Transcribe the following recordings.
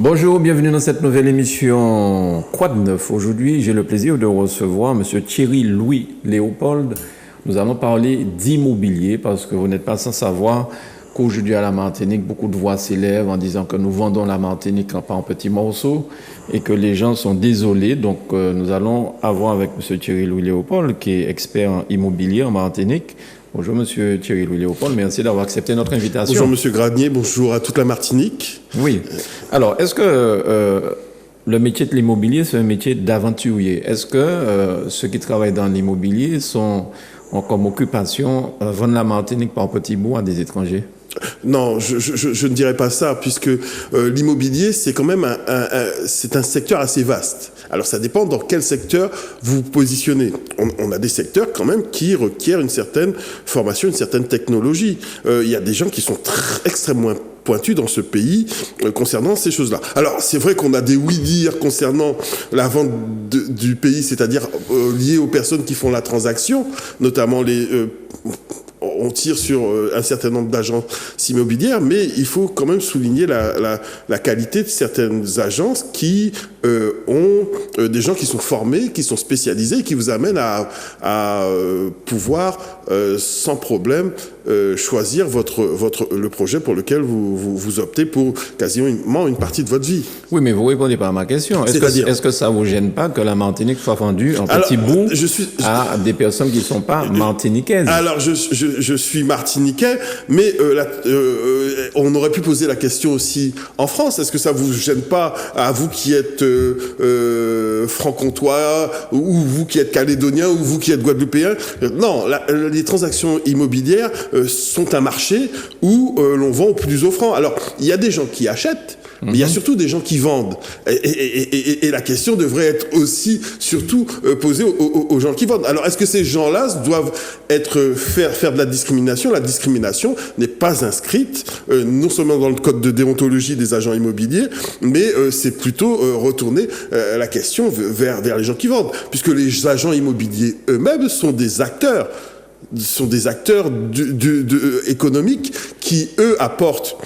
Bonjour, bienvenue dans cette nouvelle émission Quoi de neuf. Aujourd'hui, j'ai le plaisir de recevoir M. Thierry Louis Léopold. Nous allons parler d'immobilier parce que vous n'êtes pas sans savoir qu'aujourd'hui à la Martinique, beaucoup de voix s'élèvent en disant que nous vendons la Martinique en petits morceaux et que les gens sont désolés. Donc, nous allons avoir avec M. Thierry Louis Léopold, qui est expert en immobilier en Martinique. Bonjour Monsieur Thierry Louis Léopold, merci d'avoir accepté notre invitation. Bonjour Monsieur Granier, bonjour à toute la Martinique. Oui. Alors, est-ce que le métier de l'immobilier, c'est un métier d'aventurier? Est-ce que ceux qui travaillent dans l'immobilier ont comme occupation vendre la Martinique par petits bouts à des étrangers? Non, je ne dirais pas ça, puisque l'immobilier, c'est quand même c'est un secteur assez vaste. Alors, ça dépend dans quel secteur vous vous positionnez. On a des secteurs quand même qui requièrent une certaine formation, une certaine technologie. Il y a des gens qui sont extrêmement pointus dans ce pays concernant ces choses-là. Alors, c'est vrai qu'on a des oui-dire concernant la vente du pays, c'est-à-dire lié aux personnes qui font la transaction, notamment on tire sur un certain nombre d'agences immobilières, mais il faut quand même souligner la qualité de certaines agences qui ont des gens qui sont formés, qui sont spécialisés, qui vous amènent à pouvoir sans problème choisir le projet pour lequel vous optez pour quasiment une partie de votre vie. Oui, mais vous ne répondez pas à ma question. Est-ce que ça ne vous gêne pas que la Martinique soit vendue en petits bouts à des personnes qui ne sont pas martiniquaises? Alors, je suis martiniquais, mais on aurait pu poser la question aussi en France. Est-ce que ça vous gêne pas, à vous qui êtes franc-comtois, ou vous qui êtes calédonien, ou vous qui êtes guadeloupéen? Non, les transactions immobilières sont un marché où l'on vend au plus offrant. Alors, il y a des gens qui achètent, mais il y a surtout des gens qui vendent. Et la question devrait être aussi, surtout, posée aux gens qui vendent. Alors, est-ce que ces gens-là doivent faire de la discrimination? La discrimination n'est pas inscrite, non seulement dans le code de déontologie des agents immobiliers, mais c'est plutôt retourner la question vers les gens qui vendent. Puisque les agents immobiliers eux-mêmes sont des acteurs économiques qui, eux, apportent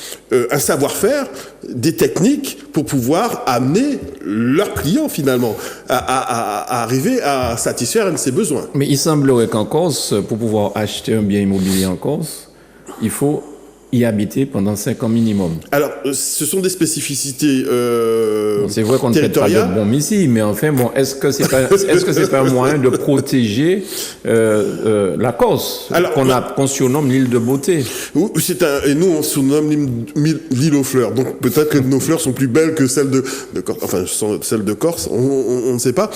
un savoir-faire, des techniques pour pouvoir amener leurs clients, finalement, à arriver à satisfaire un de ses besoins. Mais il semblerait qu'en Corse, pour pouvoir acheter un bien immobilier en Corse, il faut y habiter pendant 5 ans minimum. Alors, ce sont des spécificités c'est vrai qu'on ne traite pas de bon ici, mais enfin, bon, est-ce que c'est pas un moyen de protéger la Corse, qu'on surnomme l'île de beauté? Et nous, on surnomme l'île aux fleurs. Donc, peut-être que nos fleurs sont plus belles que celles de Corse. Enfin, celles de Corse, on ne sait pas.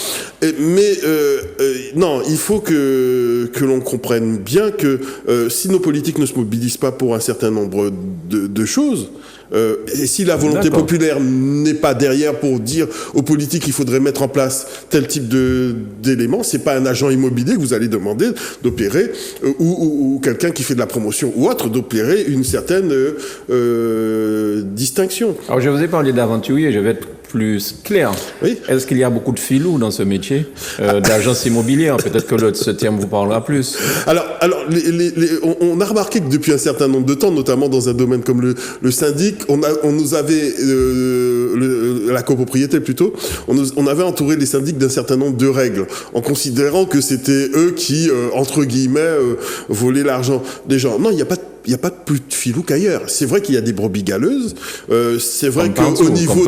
Non, il faut que l'on comprenne bien que si nos politiques ne se mobilisent pas pour un certain nombre de choses, et si la volonté populaire n'est pas derrière pour dire aux politiques qu'il faudrait mettre en place tel type d'éléments, c'est pas un agent immobilier que vous allez demander d'opérer, ou quelqu'un qui fait de la promotion ou autre, d'opérer une certaine distinction. Alors, je vous ai parlé d'aventurier, je vais être plus clair. Oui. Est-ce qu'il y a beaucoup de filous dans ce métier d'agence immobilière? Peut-être que ce terme vous parlera plus. Alors, on a remarqué que depuis un certain nombre de temps, notamment dans un domaine comme le syndic, on nous avait la copropriété plutôt, on avait entouré les syndics d'un certain nombre de règles, en considérant que c'était eux qui, entre guillemets, volaient l'argent des gens. Non, il n'y a pas plus de filou qu'ailleurs. C'est vrai qu'il y a des brebis galeuses. C'est vrai qu'au niveau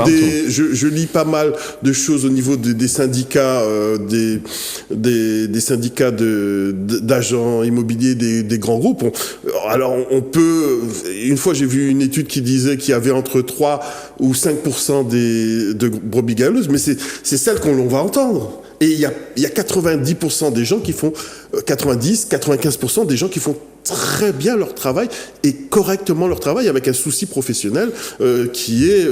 je lis pas mal de choses au niveau des syndicats, des syndicats d'agents immobiliers des grands groupes. Alors on peut. Une fois, j'ai vu une étude qui disait qu'il y avait entre 3 ou 5% de brebis galeuses, mais c'est celle qu'on va entendre. Et il y a 90% des gens qui font 95% des gens qui font très bien leur travail et correctement leur travail avec un souci professionnel qui est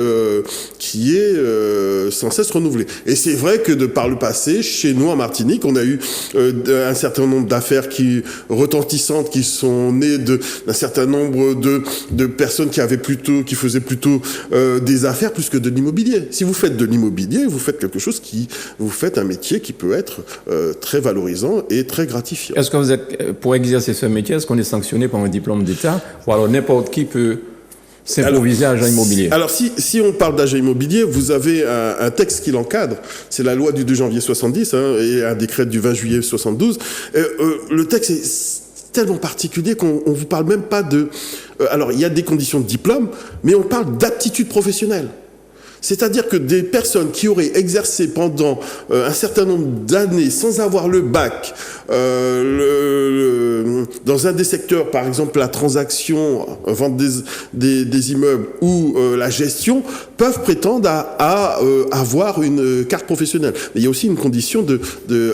sans cesse renouvelé. Et c'est vrai que par le passé, chez nous en Martinique, on a eu un certain nombre d'affaires retentissantes qui sont nées d'un certain nombre de personnes qui faisaient plutôt des affaires plus que de l'immobilier. Si vous faites de l'immobilier, vous faites quelque chose vous faites un métier qui peut être très valorisant et très gratifiant. Est-ce que pour exercer ce métier, est-ce qu'on est sanctionné par un diplôme d'État, ou alors n'importe qui peut s'improviser agent immobilier. Alors, si on parle d'agent immobilier, vous avez un texte qui l'encadre. C'est la loi du 2 janvier 70 et un décret du 20 juillet 72. Le texte est tellement particulier qu'on vous parle même pas de... alors, il y a des conditions de diplôme, mais on parle d'aptitude professionnelle. C'est-à-dire que des personnes qui auraient exercé pendant un certain nombre d'années sans avoir le bac, dans un des secteurs, par exemple la transaction, vente des immeubles ou la gestion, peuvent prétendre à avoir une carte professionnelle. Mais il y a aussi une condition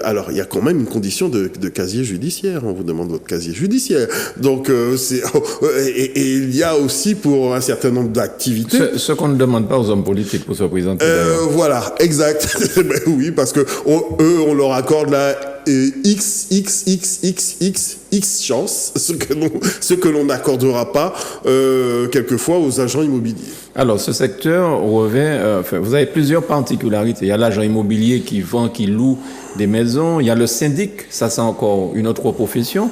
alors il y a quand même une condition de casier judiciaire. On vous demande votre casier judiciaire. Donc et il y a aussi pour un certain nombre d'activités. Ce qu'on ne demande pas aux hommes politiques pour se présenter. Voilà, exact. Ben oui, parce que eux, on leur accorde la X chance, ce que l'on n'accordera pas quelquefois aux agents immobiliers. Alors, ce secteur revêt, vous avez plusieurs particularités. Il y a l'agent immobilier qui vend, qui loue des maisons. Il y a le syndic, ça c'est encore une autre profession.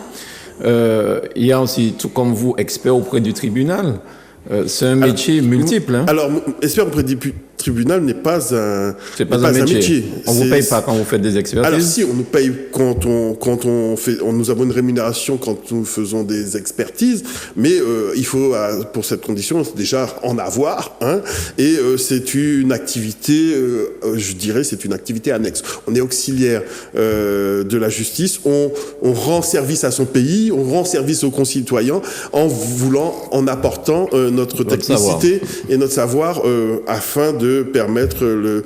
Il y a aussi, tout comme vous, expert auprès du tribunal. C'est un métier multiple. Hein. Alors, expert auprès du tribunal n'est pas un métier. On vous paye pas quand vous faites des expertises. Alors si, on nous paye quand on nous avons une rémunération quand nous faisons des expertises, mais il faut pour cette condition déjà en avoir, hein, et c'est une activité, je dirais, c'est une activité annexe. On est auxiliaire de la justice, on rend service à son pays, on rend service aux concitoyens en apportant notre technicité et notre savoir afin de permettre le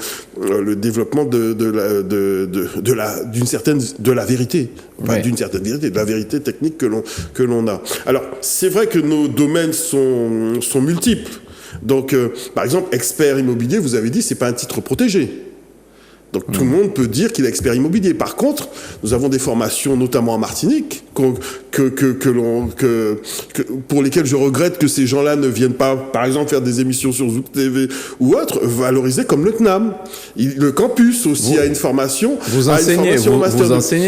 développement de la vérité, pas d'une certaine vérité, de la vérité technique que l'on a. Alors, c'est vrai que nos domaines sont multiples. Donc, par exemple, expert immobilier, vous avez dit, c'est pas un titre protégé. Donc tout le monde peut dire qu'il est expert immobilier. Par contre, nous avons des formations, notamment en Martinique, pour lesquelles je regrette que ces gens-là ne viennent pas, par exemple, faire des émissions sur Zouk TV ou autre, valorisées comme le CNAM. Le campus aussi a une formation. Vous enseignez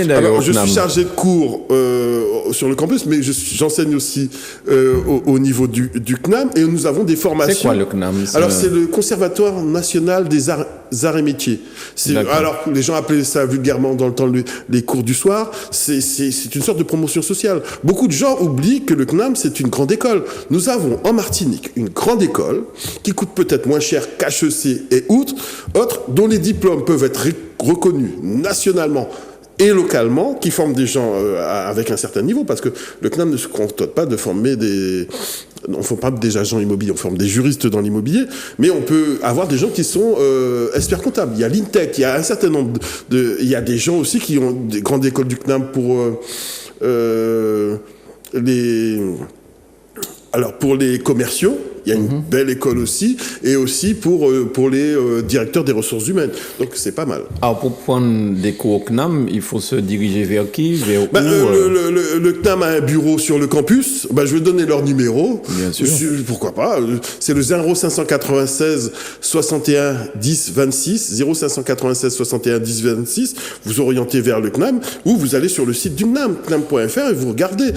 d'ailleurs. Alors, je suis chargé de cours sur le campus, mais j'enseigne aussi au niveau du CNAM, et nous avons des formations. C'est quoi le CNAM? Alors c'est le Conservatoire national des arts et métiers. Alors, les gens appelaient ça vulgairement dans le temps les cours du soir. C'est une sorte de promotion sociale. Beaucoup de gens oublient que le CNAM, c'est une grande école. Nous avons en Martinique une grande école qui coûte peut-être moins cher qu'HEC et autres, dont les diplômes peuvent être reconnus nationalement et localement, qui forment des gens avec un certain niveau, parce que le CNAM ne se contente pas de former on ne forme pas des agents immobiliers, on forme des juristes dans l'immobilier, mais on peut avoir des gens qui sont experts comptables. Il y a l'INTEC, il y a un certain nombre il y a des gens aussi qui ont des grandes écoles du CNAM pour les commerciaux. Il y a une belle école aussi, et aussi pour les directeurs des ressources humaines. Donc c'est pas mal. Alors pour prendre des cours au CNAM, il faut se diriger vers qui, vers où le CNAM a un bureau sur le campus. Je vais donner leur numéro. Bien sûr. Pourquoi pas. C'est le 0596 61 10 26. 0596 61 10 26. Vous orientez vers le CNAM, ou vous allez sur le site du CNAM, CNAM.fr, et vous regardez.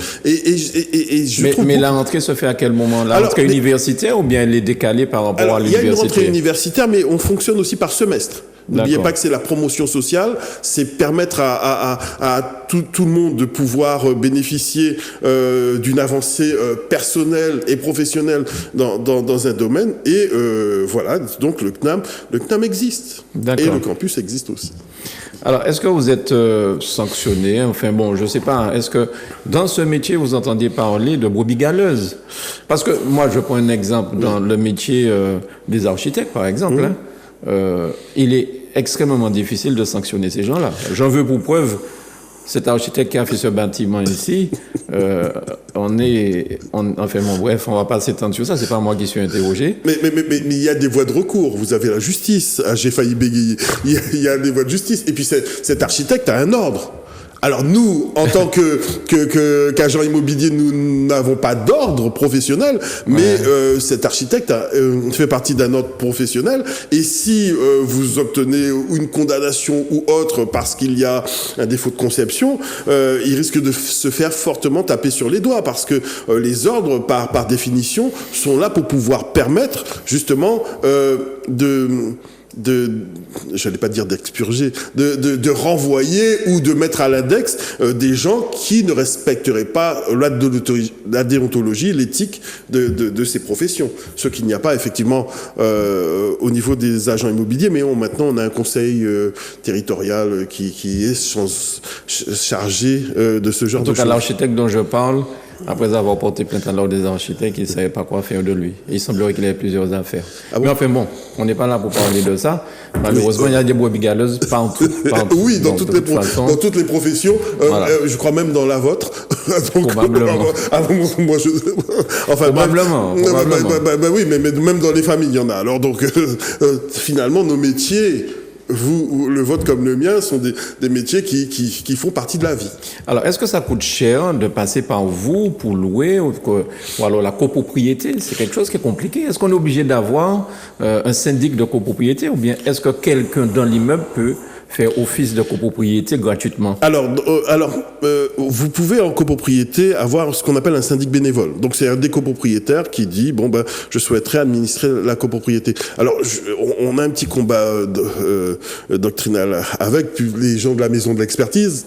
Mais la rentrée se fait à quel moment? La rentrée universitaire, ou bien elle est décalée par rapport à l'université? Il y a une rentrée universitaire, mais on fonctionne aussi par semestre. N'oubliez pas que c'est la promotion sociale, c'est permettre à tout le monde de pouvoir bénéficier d'une avancée personnelle et professionnelle dans un domaine. Et voilà, donc le CNAM existe. Et le campus existe aussi. Alors, est-ce que vous êtes sanctionné? Enfin bon, je sais pas. Est-ce que dans ce métier, vous entendiez parler de brebis galeuses? Parce que moi, je prends un exemple dans le métier des architectes, par exemple. Il est extrêmement difficile de sanctionner ces gens-là. J'en veux pour preuve cet architecte qui a fait ce bâtiment ici. Bref, on va pas s'étendre sur ça. C'est pas moi qui suis interrogé. Mais il y a des voies de recours. Vous avez la justice. J'ai failli bégayer. Il y a des voies de justice. Et puis cet architecte a un ordre. Alors nous, en tant qu'agent immobilier, nous n'avons pas d'ordre professionnel, mais cet architecte fait partie d'un ordre professionnel. Et si vous obtenez une condamnation ou autre parce qu'il y a un défaut de conception, il risque de se faire fortement taper sur les doigts, parce que les ordres, par définition, sont là pour pouvoir permettre justement j'allais pas dire d'expurger, de renvoyer ou de mettre à l'index des gens qui ne respecteraient pas la déontologie, l'éthique de ces professions. Ce qu'il n'y a pas effectivement au niveau des agents immobiliers, mais maintenant on a un conseil territorial qui est chargé de ce genre de choses. En tout cas, l'architecte dont je parle, après avoir porté plainte à l'ordre des architectes, il ne savait pas quoi faire de lui. Et il semblerait qu'il ait plusieurs affaires. Mais enfin bon, on n'est pas là pour parler de ça. Malheureusement, il y a des brebis galeuses partout. Oui, dans toutes les professions. Voilà. Je crois même dans la vôtre. Donc, probablement. Probablement. Oui, mais même dans les familles, il y en a. Alors donc, finalement, nos métiers... le vôtre comme le mien sont des métiers qui font partie de la vie. Alors, est-ce que ça coûte cher de passer par vous pour louer ou alors la copropriété? C'est quelque chose qui est compliqué. Est-ce qu'on est obligé d'avoir un syndic de copropriété ou bien est-ce que quelqu'un dans l'immeuble peut faire office de copropriété gratuitement? Alors, vous pouvez en copropriété avoir ce qu'on appelle un syndic bénévole. Donc, c'est un des copropriétaires qui dit, je souhaiterais administrer la copropriété. Alors, on a un petit combat doctrinal avec les gens de la maison de l'expertise,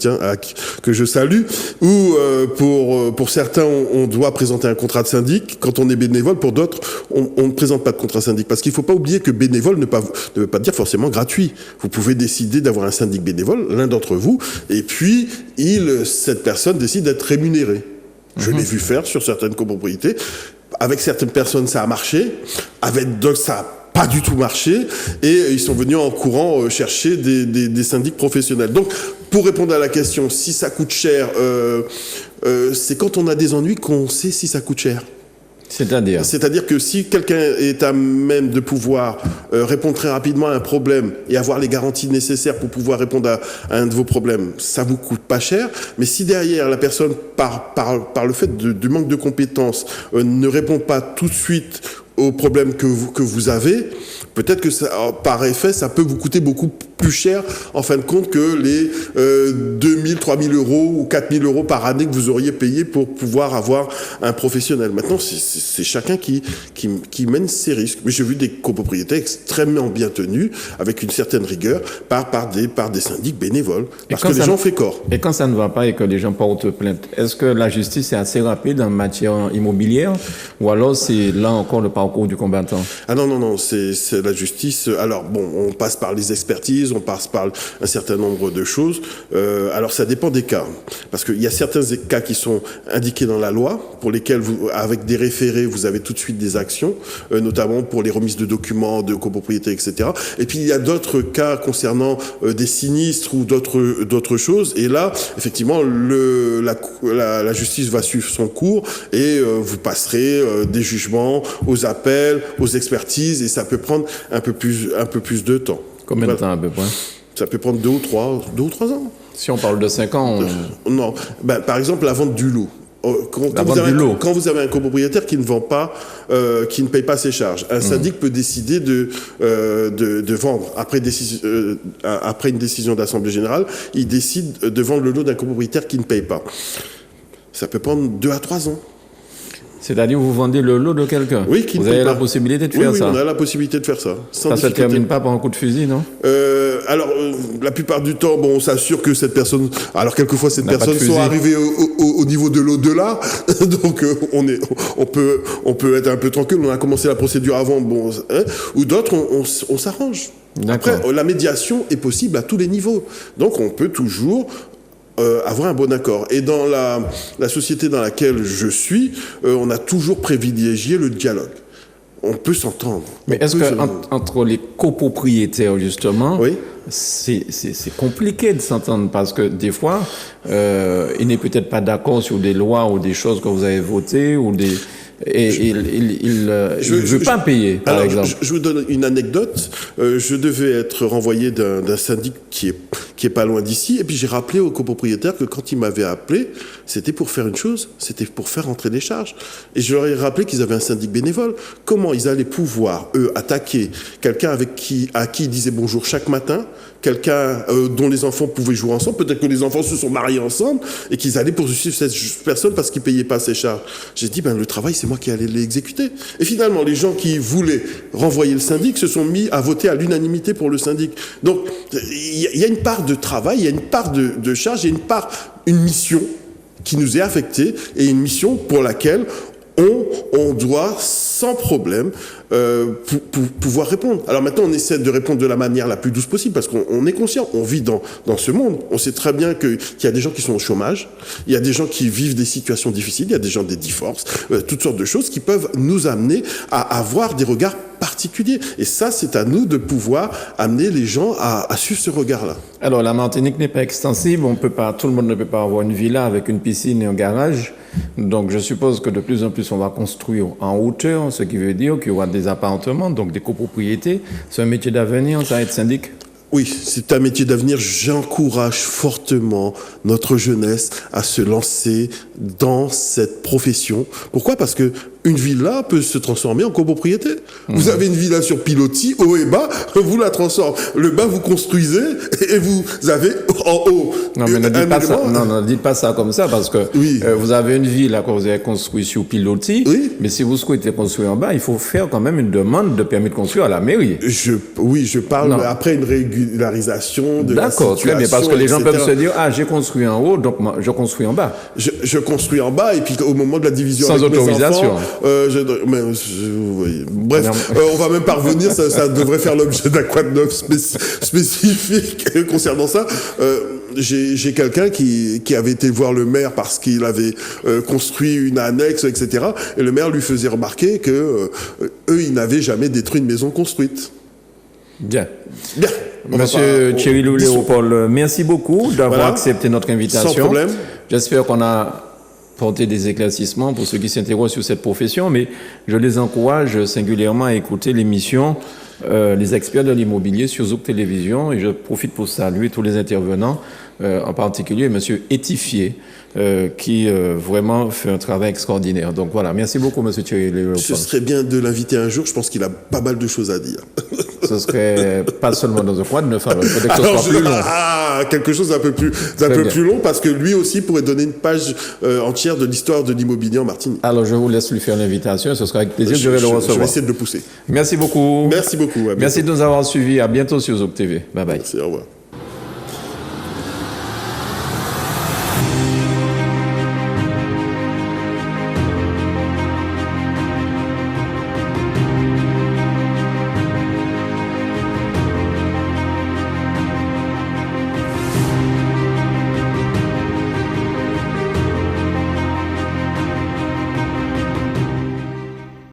que je salue, où pour certains, on doit présenter un contrat de syndic. Quand on est bénévole, pour d'autres, on ne présente pas de contrat syndic. Parce qu'il ne faut pas oublier que bénévole ne veut pas dire forcément gratuit. Vous pouvez décider d'avoir un syndic bénévole, l'un d'entre vous, et puis cette personne décide d'être rémunérée. Je l'ai vu faire sur certaines copropriétés. Avec certaines personnes, ça a marché. Avec d'autres, ça n'a pas du tout marché. Et ils sont venus en courant chercher des syndics professionnels. Donc, pour répondre à la question, si ça coûte cher, c'est quand on a des ennuis qu'on sait si ça coûte cher. C'est-à-dire que si quelqu'un est à même de pouvoir répondre très rapidement à un problème et avoir les garanties nécessaires pour pouvoir répondre à un de vos problèmes, ça vous coûte pas cher. Mais si derrière la personne, par le fait du manque de compétences, ne répond pas tout de suite aux problèmes que vous avez, peut-être que ça, par effet, ça peut vous coûter beaucoup plus cher en fin de compte que les 2 000, 3 000 euros ou 4 000 euros par année que vous auriez payé pour pouvoir avoir un professionnel. Maintenant, c'est chacun qui mène ses risques. Mais j'ai vu des copropriétés extrêmement bien tenues, avec une certaine rigueur, par des syndics bénévoles, parce que les gens font corps. Et quand ça ne va pas et que les gens portent plainte, est-ce que la justice est assez rapide en matière immobilière ou alors c'est là encore le parcours du combattant? Ah non, c'est la justice. Alors bon, on passe par les expertises, on passe par un certain nombre de choses. Alors ça dépend des cas, parce qu'il y a certains cas qui sont indiqués dans la loi, pour lesquels avec des référés, vous avez tout de suite des actions, notamment pour les remises de documents, de copropriété, etc. Et puis il y a d'autres cas concernant des sinistres ou d'autres choses. Et là, effectivement, la justice va suivre son cours et vous passerez des jugements aux appels, aux expertises, et ça peut prendre un peu plus de temps. Combien de temps à peu près? Ça peut prendre 2 ou 3 ans. Si on parle de 5 ans... Non. Par exemple, la vente du lot. Quand vous avez un copropriétaire qui ne vend pas, qui ne paye pas ses charges, un syndic peut décider de vendre. Après une décision d'assemblée générale, il décide de vendre le lot d'un copropriétaire qui ne paye pas. Ça peut prendre 2 à 3 ans. C'est-à-dire vous vendez le lot de quelqu'un. Oui, vous avez la possibilité de faire ça. Oui, on a la possibilité de faire ça. Ça ne se termine pas par un coup de fusil, non? Alors, la plupart du temps, on s'assure que cette personne... Alors, quelquefois, cette personne sont arrivées au niveau de l'au-delà. Donc, on peut être un peu tranquille. On a commencé la procédure avant. Ou d'autres, on s'arrange. Après, la médiation est possible à tous les niveaux. Donc, on peut toujours... avoir un bon accord. Et dans la société dans laquelle je suis, on a toujours privilégié le dialogue. On peut s'entendre. Mais est-ce que entre les copropriétaires, justement, oui, c'est compliqué de s'entendre parce que des fois, il n'est peut-être pas d'accord sur des lois ou des choses que vous avez votées ou des... Et il ne veut pas payer, par exemple. Je vous donne une anecdote. Je devais être renvoyé d'un syndic qui qui est pas loin d'ici. Et puis j'ai rappelé au copropriétaire que quand il m'avait appelé, c'était pour faire une chose, c'était pour faire entrer des charges. Et je leur ai rappelé qu'ils avaient un syndic bénévole. Comment ils allaient pouvoir, eux, attaquer quelqu'un à qui ils disaient bonjour chaque matin, quelqu'un dont les enfants pouvaient jouer ensemble, peut-être que les enfants se sont mariés ensemble, et qu'ils allaient poursuivre cette personne parce qu'ils payaient pas ses charges. J'ai dit, le travail, c'est moi qui allais l'exécuter. Et finalement, les gens qui voulaient renvoyer le syndic se sont mis à voter à l'unanimité pour le syndic. Donc, il y a une part de travail, il y a une part de charge, il y a une mission qui nous est affectée, et une mission pour laquelle on doit sans problème pouvoir répondre. Alors maintenant, on essaie de répondre de la manière la plus douce possible parce qu'on est conscient, on vit dans ce monde. On sait très bien qu'il y a des gens qui sont au chômage, il y a des gens qui vivent des situations difficiles, il y a des gens des divorces, toutes sortes de choses qui peuvent nous amener à avoir des regards particuliers. Et ça, c'est à nous de pouvoir amener les gens à suivre ce regard-là. Alors, la Martinique n'est pas extensive. Tout le monde ne peut pas avoir une villa avec une piscine et un garage. Donc, je suppose que de plus en plus, on va construire en hauteur, ce qui veut dire qu'il y aura des appartements, donc des copropriétés. C'est un métier d'avenir, ça, être syndic? Oui, c'est un métier d'avenir. J'encourage fortement notre jeunesse à se lancer dans cette profession. Pourquoi? Parce que une villa peut se transformer en copropriété. Vous avez une villa sur pilotis, haut et bas, vous la transformez. Le bas, vous construisez et vous avez en haut. Non, mais ne dites pas ça comme ça, parce que vous avez une villa que vous avez construite sur pilotis, mais si vous souhaitez construire en bas, il faut faire quand même une demande de permis de construire à la mairie. Je parle après une régularisation de la situation. D'accord, très bien, parce que les gens peuvent se dire, j'ai construit en haut, donc je construis en bas. Je construis en bas, et puis au moment de la division sans avec autorisation. Mes enfants, bref, on va même pas revenir, ça devrait faire l'objet d'un quoi de neuf spécifique concernant ça. J'ai quelqu'un qui avait été voir le maire parce qu'il avait construit une annexe, etc. Et le maire lui faisait remarquer que eux, ils n'avaient jamais détruit une maison construite. Bien. Monsieur Thierry Léopold, merci beaucoup d'avoir accepté notre invitation. Sans problème. J'espère qu'on a porté des éclaircissements pour ceux qui s'interrogent sur cette profession, mais je les encourage singulièrement à écouter l'émission Les experts de l'immobilier sur Zouk Télévision, et je profite pour saluer tous les intervenants, en particulier monsieur Étifier, qui vraiment fait un travail extraordinaire. Donc voilà, merci beaucoup monsieur Thierry Léopold. Ce serait bien de l'inviter un jour, je pense qu'il a pas mal de choses à dire. Ce serait pas seulement dans un coin de neuf, alors peut-être que ce sera plus long. Quelque chose d'un peu plus long, parce que lui aussi pourrait donner une page entière de l'histoire de l'immobilier en Martinique. Alors je vous laisse lui faire l'invitation, ce sera avec plaisir, je vais le recevoir. Je vais essayer de le pousser. Merci beaucoup. Merci beaucoup. Merci de nous avoir suivis, à bientôt sur Zouk TV. Bye bye. Merci, au revoir.